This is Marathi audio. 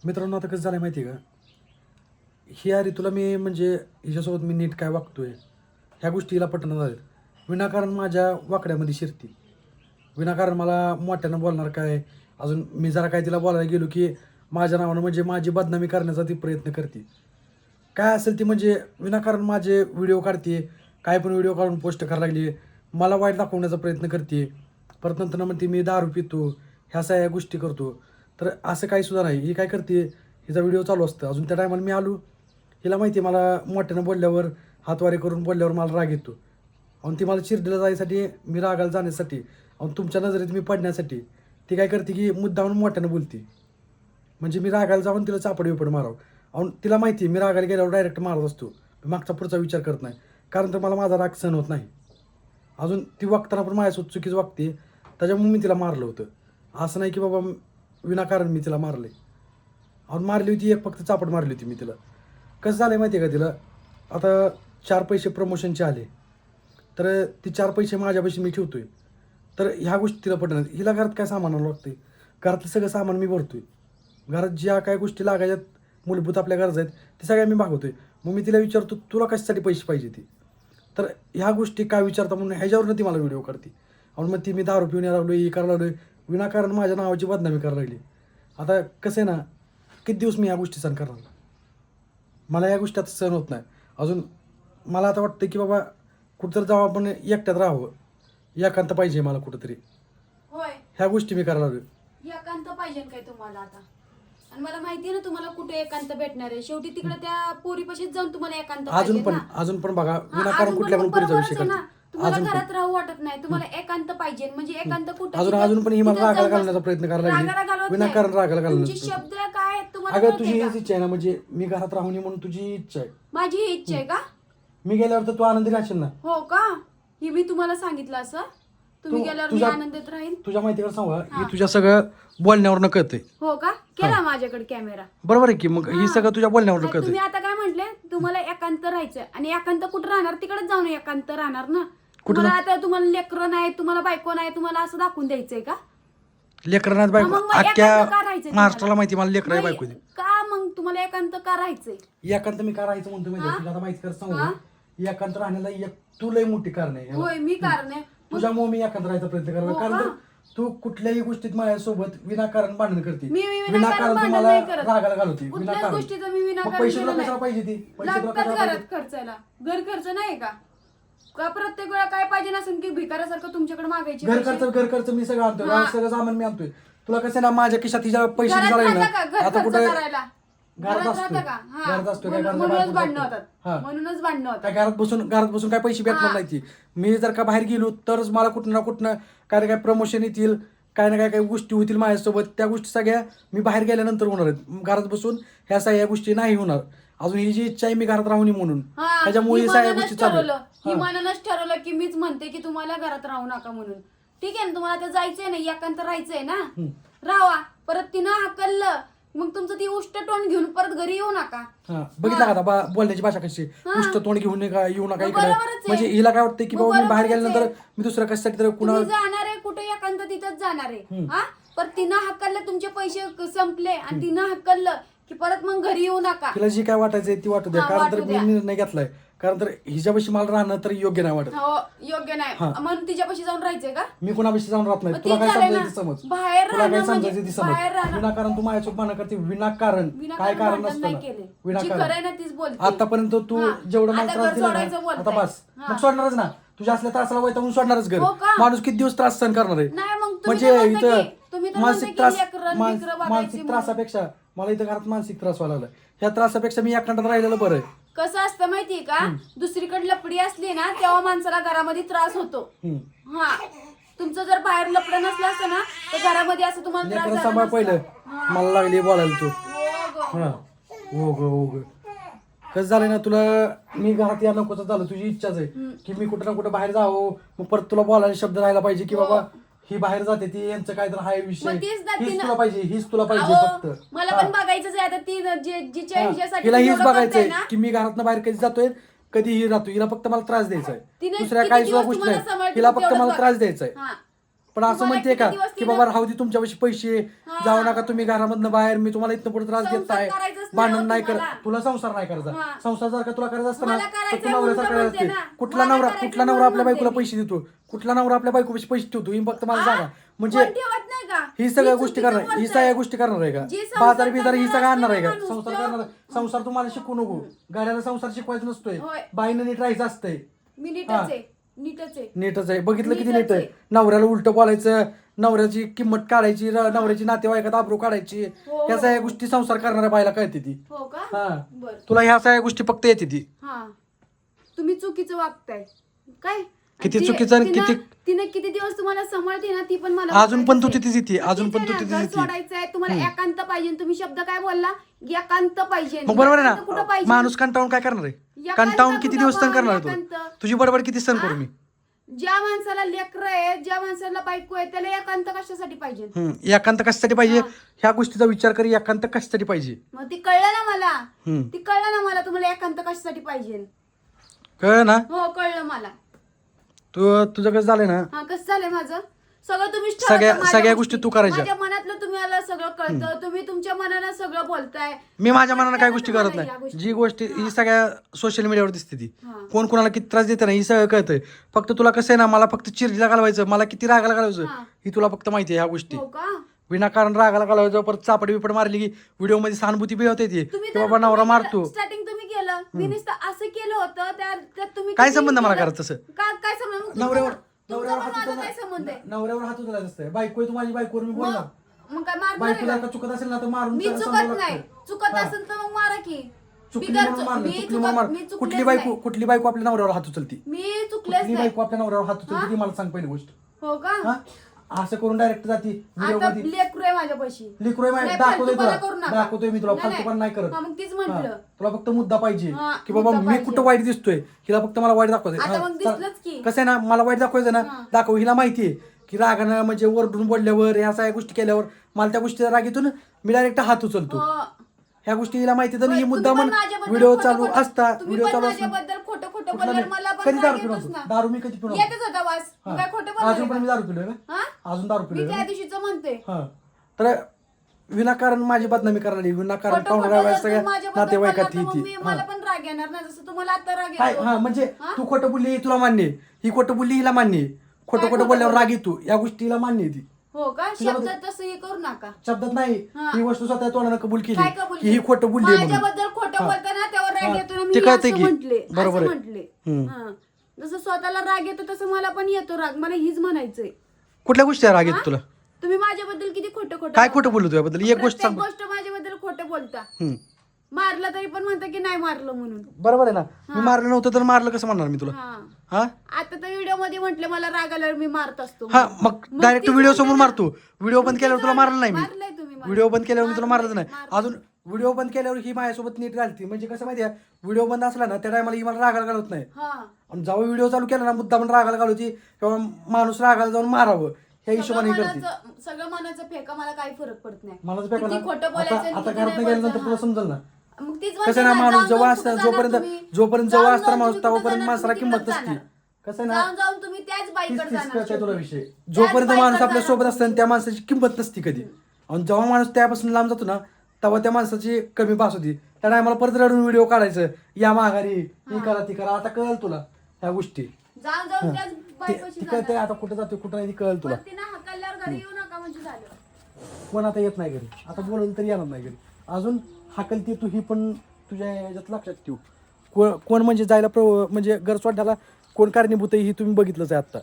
मित्रांनो आता कसं झालं माहिती आहे का, ही अरे तुला मी म्हणजे हिच्यासोबत मी नीट काय वागतोय ह्या गोष्टी हिला पटणं झाल्यात. विनाकारण माझ्या वाकड्यामध्ये शिरती, विनाकारण मला मोठ्यानं बोलणार काय, अजून मी जरा काय तिला बोलायला गेलो की माझ्या नावानं म्हणजे माझी बदनामी करण्याचा ती प्रयत्न करते. काय असेल ती म्हणजे विनाकारण माझे व्हिडिओ काढते, काय पण व्हिडिओ काढून पोस्ट करायला लागली, मला वाईट दाखवण्याचा प्रयत्न करते. परत नंतर म्हणते मी दारू पितो, ह्या सगळ्या गोष्टी करतो. तर असं काही सुद्धा नाही. ही काय करते, हिचा व्हिडिओ चालू असतं. अजून त्या टायमाला मी आलो, हिला माहिती आहे मला मोठ्यानं बोलल्यावर, हातवारे करून बोलल्यावर मला राग येतो. आणि ती मला चिरडीला जायसाठी, मी रागाला जाण्यासाठी आणि तुमच्या नजरेत मी पडण्यासाठी ती काय करते की मुद्दामून मोठ्यानं बोलते. म्हणजे मी रागायला जाऊन तिला चापड बिपड मारावं. आणि तिला माहिती आहे मी रागायला गेल्यावर डायरेक्ट मारत असतो. मी मागचा पुढचा विचार करत नाही, कारण तर मला माझा राग सहन होत नाही. अजून ती वागताना पण माझ्यासोबत चुकीच वागते, त्याच्यामुळे मी तिला मारलं होतं. असं नाही की बाबा विनाकारण मी तिला मारले. आणि मारली होती एक फक्त चापड मारली होती मी तिला. कसं झालं आहे माहिती आहे का तिला, आता 4 पैसे प्रमोशनचे आले, तर ती 4 पैसे माझ्यापाशी मी ठेवतोय. तर ह्या गोष्टी तिला पटणार. हिला घरात काय सामान आणावं लागते, घरातलं सगळं सामान मी भरतोय. घरात ज्या काय गोष्टी लागायच्यात, मूलभूत आपल्या गरजा आहेत, ते सगळ्या मी भागवतोय. मग मी तिला विचारतो तुला कशासाठी पैसे पाहिजे ती, तर ह्या गोष्टी काय विचारता म्हणून ह्याच्यावरनं ती मला व्हिडिओ काढते. आणि मग ती मी दारू पिऊन यायला लागलो, हे करायला लागलो, विनाकारण माझ्या नावाची बदनामी करायला लागली. आता कसं आहे ना, किती दिवस मी ह्या गोष्टी सहन करणार. मला या गोष्टी आता सहन होत नाही. अजून मला आता वाटतं की बाबा कुठंतरी जावं, आपण एकट्यात राहावं, एकांत पाहिजे मला कुठंतरी. होय, ह्या गोष्टी मी करायला लागलो. एकांत पाहिजे काय तुम्हाला आता? आणि मला माहितीये ना तुम्हाला कुठे एकांत भेटणार आहे. शेवटी तिकडे त्या पोरीपाशीच जाऊन तुम्हाला एकांत पाहिजे ना. अजून पण बघा, हा, विनाकारण अजून कुठल्या पण पुरीचा बरोबरच विषय आहे ना. करते. तुम्हाला अजून पण घरात राहू वाटत नाही, तुम्हाला एकांत पाहिजे. म्हणजे एकांत कुठे अजून पण ही मला रागाला घालण्याचा प्रयत्न करायला लागली, विनाकारण रागाला तुमची घालण्याचा. शब्द काय आहेत तुम्हाला अगं कळतंय तुझी का? हीच इच्छा आहे ना, म्हणजे मी घरात राहू नये म्हणून तुझी इच्छा आहे. माझी ही इच्छा आहे का? मी गेल्यावर तर तू आनंदी राहशील ना. हो का? ही मी तुम्हाला सांगितलं असं तुम्ही गेल्यावर मी आनंदित राहीन. तुझ्या माहितीकडे सांगा, ही तुझ्या सगळं बोलण्यावर कळतंय. हो का? केला माझ्याकडे कॅमेरा. बरोबर आहे की, मग ही सगळं तुझ्या बोलण्यावर नाही, कळतंय. तुम्ही आता काय म्हटले, तुम्हाला एकांत राहायचं आणि एकांत कुठं राहणार, तिकडेच जाऊन एकांत राहणार ना. तुम्हाला आता तुम्हाला लेकरं नाही, तुम्हाला बायको नाही, तुम्हाला असं दाखवून द्यायचंय का? लेकरांना मग बायको एकांत अख्ख्या का राहायचंय महाराष्ट्राला माहिती मला लेकरं नाही, बायको दे. का मग तुम्हाला एकांत का राहायचंय? एकांत मी का राहायचं म्हणतो माहिती तुला आता माहिती कर सांगू. एकांत राहण्याला एक तू लय मोठी कारण आहे. होय, मी कारण आहे. तुझ्यामुळे मी एकांत राहायचा प्रयत्न करणार, कारण तर तू कुठल्याही गोष्टीत माझ्यासोबत विनाकारण भांडण करते, मी विनाकारण भांडण तुम्हाला नाही करत. रागाला घालवते कुठल्याच विनाकारण. गोष्टीचं मी मग विनाकारण पैसे तुला केलं कशाला नाही. पाहिजे ती, पैसे तुला लागतात कशाला घरात खर्चायला. घर खर्च नाही का? का प्रत्येक वेळा काय पाहिजे नसेल की भिकाऱ्यासारखं तुमच्याकडे मागायचे घर पैसे? खर्च मी सगळं आणतोय, सगळं सामान मी आणतोय. तुला कसं ना माझ्या खिशात हिच्या पैसे घरात दिसायला राहता लागले का? ना, घर आता खर्च कुठे करायला घरात घरात असतोय, राहता का? हा. घरात असतोय काय, म्हणूनच भांडणं हा. होतात. म्हणूनच भांडणं होतात. काय घरात बसून काय पैसे भेटणार नाही ती. मी जर का बाहेर गेलो तरच मला कुठं ना कुठं काय ना काय प्रमोशन येतील, काय ना काय काही गोष्टी होतील माझ्यासोबत. त्या गोष्टी सगळ्या मी बाहेर गेल्यानंतर होणार आहेत. घरात बसून ह्या सगळ्या गोष्टी नाही होणार. अजून ही जी इच्छा आहे मी घरात राहू नये म्हणून, त्याच्यामुळे सगळ्या गोष्टी चालू आहेत. ही मनानच ठरवलं की मीच म्हणते की तुम्हाला घरात राहू नका म्हणून. ठीक आहे ना, तुम्हाला आता जायचंय ना, एकांत राहायचंय ना, राहा. परत तिनं हाकललं मग तुमचं ती उष्ट टोन घेऊन परत घरी येऊ नका. बघितलं का आता बोलण्याची भाषा कशी, उष्ट तोंड घेऊन येऊ नका इकडे. बरोबरच आहे. म्हणजे हिला काय वाटतं की मग बाबा मी बाहेर बरोबरच गेल्यानंतर आहे. मी दुसऱ्या कशासाठी तर कुणा तुम्ही जाणार आहे कुठे एकांत तिथंच जाणार आहे. हा, पण तिनं हाकललं, तुमचे पैसे संपले आणि तिनं हाकललं की परत मग घरी येऊ नका. तिला जी काय वाटायचंय ती वाटू द्या, कारण तर मी निर्णय घेतलाय. कारण तर हिच्यापाशी मला राहणं तर योग्य नाही वाटत. हो, योग्य नाही म्हणून तिच्यापाशी जाऊन राहायचंय का? मी कुणापाशी जाऊन राहत नाही. मग तुला तेच काय झालंय समजायचं ना. समज, बाहेर तुला काय राहणं समजायचं म्हणजे ती समज. बाहेर राहणं. विनाकारण तू माझ्यासोबत भांडण करते, विनाकारण काय कारण भांडण नसतं नाही ना. केले. जी विनाकारण खरं आहे ना तीच बोलते. आतापर्यंत तू जेवढं मला आता त्रास घर दिला सोडायचं ना, बोलताय. आता बस मग सोडणारच ना. तुझ्या असल्या त्रासाला वैतागून सोडणारच घर. हो का? माणूस किती दिवस त्रास सहन करणार आहे. नाही, मग तुम्ही म्हणजे तर म्हणता इथं की- तुम्ही तर मानसिक म्हणता की त्रास, लेकरं बघायची मानसिक म्हणून. त्रासापेक्षा मला इथं घरात मानसिक त्रास व्हायला लागला. ह्या त्रासापेक्षा मी एकांतात राहिलेलं बरं आहे. कसं असतं माहितीये का, दुसरीकडे लपडी असली ना तेव्हा माणसाला घरामध्ये त्रास होतो. हा, तुमचं जर बाहेर लपडं नसलं असतं ना तर घरामध्ये असं तुम्हाला त्रास लेकरं झाला सांभाळ नसता. पहिलं, मला लागली बोलायला तू. हो गं. हा, हो ग कसं झालंय ना, तुला मी घरात या नकोच झालं. तुझी इच्छाच आहे की मी कुठं ना कुठं बाहेर जावं, मग परत तुला बोलायला शब्द राहायला पाहिजे की बाबा ही बाहेर जाते ती, यांचं काय तर हाय विषय, मग तीच ना हीच तिनं- तुला पाहिजे, हीच तुला पाहिजे अहो, फक्त. मला पण बघायचंच आहे आता ती जिच्या हिच्यासाठी हिला हीच एवढं करते बघायचंय ना. की मी घरातनं बाहेर कधी जातोय, कधीही राहतो. हिला फक्त मला त्रास द्यायचा आहे, तिने दुसऱ्या किती काही सुद्धा दिवस गोष्टी तुम्हाला नाही. सांभाळते हिला फक्त तेवढंच मला बघ. त्रास द्यायचा आहे. हा. पण असं तुम्हाला म्हणते का किती दिवस की तिनं- बाबा राहू दे तुमच्यापाशी पैसे, हा. जाऊ नका तुम्ही घरामधनं बाहेर, मी तुम्हाला इथनं पुढे त्रास देत संसार आहे, करायचंच नाही भांडण हो नाही करत, तुम्हाला. तुला संसार नाही करायचा, हा. संसार जर का तुला करायचा असतं ना मला तर करायचंय तू म्हणून नवऱ्यासारखा तर असते. म्हणते ना. कुठला मला नवरा करायचंय कुठला नवरा म्हणून आपल्या बायकोला म्हणते पैसे देतो, कुठला नवरा आपल्या बायकोपाशी पैसे ठेवतो, ही फक्त मला आ? सांगा. म्हणजे कोण ठेवत नाही का? ही सगळ्या मी गोष्टी चुकीचं करणार, ही बोलतोय. सगळ्या गोष्टी करणार आहे का? जी संसार बाजार बिजार ही करणार सगळं आणणार आहे असते का? ना संसार माणूस करणार, संसार तुम्हाला शिकू नको, गाड्याला संसार शिकवायचा नसतोय, होय. बाईनं नीट राहायचं असतंय. मी नीटच हा. आहे, नीटच आहे. नीटच आहे, बघितलं किती नीटच नीट आहे. आहे. नवऱ्याला उलट बोलायचं, नवऱ्याची किंमत काढायची, नवऱ्याची नातेवाईकात आबरू काढायची, हो. ह्या सगळ्या गोष्टी संसार करणाऱ्या बायला कळते ती. हो का? हा. बर. तुला ह्या सगळ्या गोष्टी फक्त येते ती. हा, तुम्ही चुकीचं वागताय काय? किती ती- चुकीचं आणि तिनं- किती- तिनं किती दिवस तुम्हाला सांभाळते ना, ती पण मला अजून पण तू बघायचंय. तिथेच येते, अजून पण तिथे तू ना, तिथेच घर येते. सोडायचंय तुम्हाला, एकांत पाहिजे. तुम्ही शब्द काय बोलला? एकांत पाहिजे. मग बरोबर आहे एकांत कुठं ना, पाहिजे? माणूस कंटाळून काय करणार आहे? एकांत कंटाळून किती कुठं दिवस सण बा, करणार आहे एकांत. तू? तुझी बडबड किती सण करू मी? ज्या माणसाला लेकर आहे, ज्या माणसाला बायको आहे, त्याला एकांत कशासाठी पाहिजे? एकांत कशासाठी पाहिजे? ह्या गोष्टीचा विचार कर, एकांत कशासाठी पाहिजे? मग ती कळलं ना मला, हम्म. ती कळलं ना मला, तुम्हाला एकांत कशासाठी पाहिजे. कळ ना, हो, कळलं मला. तुझं कसं झालंय ना, हा, कसं झालंय माझं? सगळं तुम्हीच ठरवता, सगळ्या माझ्या गोष्टी तू करायच्या. माझ्या मनातलं तुम्हाला सगळं कळतं, तुम्ही तुमच्या मनानं सगळं बोलताय. मी माझ्या मनानं काय गोष्टी करत मला या नाही. गोष्टी- जी गोष्टी ही सगळ्या सोशल मीडियावर दिसते ती, हा. कोण कोणाला किती त्रास देते ना, ही सगळं कळतंय. फक्त तुला कसं आहे ना, मला फक्त चिरडीला घालवायचं, मला किती रागाला घालवायचं, हा. ही तुला फक्त माहिती आहे ह्या गोष्टी. हो का? विनाकारण रागाला घालवायचं, परत चापड बिपड मारली की व्हिडिओ मध्ये सहानुभूती बी होते ती तुम्ही की बाबा नवरा मारतो. स्टार्टिंग तुम्ही केलं, मी नुसतं असं केलं होतं, त्यात तुम्ही काय किती संबंध मला केलं? करत तसं? काय संबंध? तुमचा- नवऱ्यावर तुमचा नवऱ्यावर पण हात माझा काय उचलला- संबंध आहे? नवऱ्यावर हात उचलायचं असतं. बायको आहे तू माझी, बायकोवर मी बोलणार. मग काय मारणार आहे बायकोला का? का चुकत असेल ना तर मारून मी समजावं चुकत लागतं. नाही, चुकत हा. असेल तर मग मारा की. चुकली बिगर म्हणून मारलं, मी चुकली चुकत- म्हणून मारलं. मी चुकलेच कुठली नाही. बायको आपल्या नवऱ्यावर हात उचलती? मी चुकलेच कुठली नाही. बायको आपल्या नवऱ्यावर हात उचलती ती मला सांग पहिली गोष्ट. हो का? हा? असं करून डायरेक्ट जाती व्हिडिओ आता मध्ये. लेकरू आहे माझ्यापाशी. लेकरू आहे, नाही, दाखवतोय फालतूपणा तुला, करू नका. दाखवतोय मी तुला, नाही, फालतूपणा नाही करत. हा, मग तीच हा. म्हटलं. तुला फक्त मुद्दा पाहिजे हा, की बाबा मुद्दा मी पाहिजे. कुठं वाईट दिसतोय, हिला फक्त मला वाईट दाखवायचं. आता हा, मग चल. दिसलंच की. कसं आहे ना, मला वाईट दाखवायचं ना, हा. दाखव. हिला माहितीये की रागानं म्हणजे ओरडून बोलल्यावर, ह्या सगळ्या गोष्टी केल्यावर मला त्या गोष्टीचा रागीतून मी डायरेक्ट हात उचलतो. हो. ह्या गोष्टी हिला माहिती तर ही तुम्ही मुद्दा पण म्हणून माझ्याबद्दल व्हिडिओ खोटं चालू बोलता. असता, तुम्ही व्हिडिओ पण चालू असता. माझ्याबद्दल खोटं कुठला बोलल्यावर नाही. मला पण कधी राग दारू येतोच पिलो ना. दारू मी कधी पिलो येतच होता वास. हा. काय खोटं अजून पण बोलताय मी का? दारू पिलोय का? हा? अजून दारू मी पिलोय त्या का? दिवशीच म्हणते. हा. तर विनाकारण माझी बदनामी करायला, विनाकारण खोटं पाहुणा खोटं जर सगळ्या तू माझ्याबद्दल नातेवाईकात बोलला तर मग ती मी- मला पण राग येणार ना, जसं तुम्हाला आता राग काय. येतो. हा, म्हणजे हा? तू खोटं बोलली तुला मान्य आहे, ही खोटं बोलली हिला मान्य आहे, खोटं काय खोटं खोटं बोलल्यावर बोलली? राग येतो, या गोष्टी हिला मान्य आहे ती. हो का? तुझ्याबद्दल- शब्दात तसं हे करू नका. शब्दात नाही, हा. ही वस्तू स्वतः तोंडानं कबूल केली काय कबूल की ही केलं? खोटं बोलली म्हणून. माझ्याबद्दल खोटं हा. बोलताना त्यावर राग हा. येतो ना, ते मी कळतंय असं की. म्हटले, बरोबर असं आहे. म्हटले. हम्म. हा. जसं स्वतःला राग येतो तसं मला पण येतो राग. मला हीच म्हणायचंय. कुठल्या गोष्टी राग येतो हा? तुला? तुम्ही माझ्याबद्दल किती खोटं खोटं काय बोलता. खोटं बोललो तुझ्याबद्दल? एक गोष्ट प्रत्येक सांग. गोष्ट माझ्याबद्दल खोटं बोलता. हम्म. मारलं तरी पण म्हणता की नाही मारलं म्हणून. बरोबर आहे ना, मी मारलं नव्हतं तर मारलं कसं म्हणणार मी तुला? हा. हा आता तर व्हिडिओ मध्ये म्हटले मला राग आल्यावर मी मारत असतो. हा, मग डायरेक्ट तीच व्हिडिओ म्हणते समोर ना. मारतो. व्हिडिओ बंद केल्यावर तुला मारलं नाही मी. मारलंय तुम्ही मला. व्हिडिओ बंद केल्यावर मी तुला मारलं नाही. मारलंय. अजून व्हिडिओ बंद केल्यावर ही माझ्यासोबत नीट राहते. म्हणजे कसं माहितीये, व्हिडिओ बंद असला ना त्या टायमाला ही मला रागाला घालत नाही. हा. आणि जेव्हा व्हिडिओ चालू केला ना, मुद्दा पण रागाला घालवती किंवा माणूस रागाला जाऊन मारावं ह्या हिशोबाने करते. सगळं मनाचं फेका मला काही फरक पडत नाही. मला किती खोटं बोलायचं आणि आता किती घरात नाही गेल्यानंतर बोलायचं. तुला समजेल ना. मग तीच कसं म्हणते ना, ना, माणूस जाऊन जेव्हा जाऊन असतं कुठं जोपर्यंत जाणार तुम्ही? जोपर्यंत जाऊन जेव्हा जाऊन असतं तुम्ही माणूस कुठं तोपर्यंत जाणार? माणसाला तुम्ही किंमत तिकडंच नसती. जाणार. कसं ना, जाऊन जाऊन तुम्ही त्याच तीच बाईकडे तीच जाणार कळतंय तुला शेवटी. विषय. त्याच जोपर्यंत बाईकडे माणूस आपल्या जाणार सोबत असतं तुम्ही. त्या माणसाची किंमत नसती कधी. आणि जेव्हा माणूस त्यापासून लांब जातो ना, तेव्हा त्या माणसाची कमी भास होती. त्या टायमाला परत रडून व्हिडिओ काढायचं, या माघारी, ही करा ती करा. आता कळेल तुला ह्या गोष्टी. जाऊन जाऊन त्याच बाईपाशी ती कळते जाणार. आता कुठं जाते कुठं नाही ती कळेल तुला. पण तिनं हाकलल्यावर घरी येऊ नका म्हणजे झालं. कोण आता येत नाही घरी, आता बोलवलं तरी येणार नाही घरी. अजून हाकलती तू ही पण तुझ्या ह्याच्यात लक्षात ठेव. कोण म्हणजे जायला म्हणजे घर सोडण्याला कोण कारणीभूत आहे ही तुम्ही बघितलंच आहे आता.